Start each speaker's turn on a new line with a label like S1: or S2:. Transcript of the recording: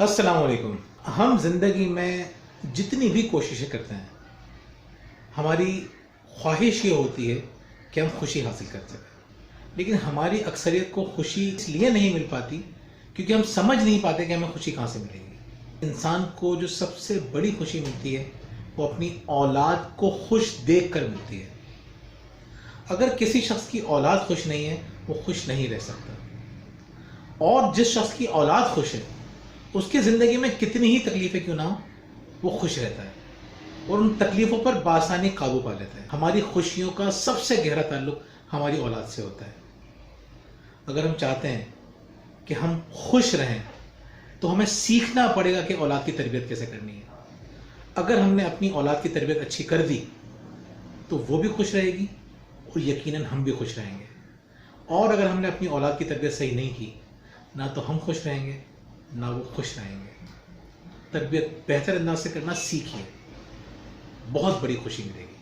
S1: अस्सलाम वालेकुम। हम ज़िंदगी में जितनी भी कोशिशें करते हैं, हमारी ख्वाहिश ये होती है कि हम खुशी हासिल कर सकें, लेकिन हमारी अक्सरियत को खुशी इसलिए नहीं मिल पाती क्योंकि हम समझ नहीं पाते कि हमें खुशी कहाँ से मिलेगी। इंसान को जो सबसे बड़ी खुशी मिलती है वो अपनी औलाद को खुश देख कर मिलती है। अगर किसी शख्स की औलाद खुश नहीं है वो खुश नहीं रह सकता, और जिस शख्स की औलाद खुश है उसकी ज़िंदगी में कितनी ही तकलीफ़ें क्यों ना हो वो खुश रहता है और उन तकलीफ़ों पर बासानी काबू पा लेता है। हमारी खुशियों का सबसे गहरा ताल्लुक हमारी औलाद से होता है। अगर हम चाहते हैं कि हम खुश रहें तो हमें सीखना पड़ेगा कि औलाद की तरबियत कैसे करनी है। अगर हमने अपनी औलाद की तरबियत अच्छी कर दी तो वो भी खुश रहेगी और यकीनन हम भी खुश रहेंगे। और अगर हमने अपनी औलाद की तरबियत सही नहीं की, ना तो हम खुश रहेंगे ना वो खुश रहेंगे। तरबियत बेहतर अंदाज से करना सीखिए, बहुत बड़ी खुशी मिलेगी।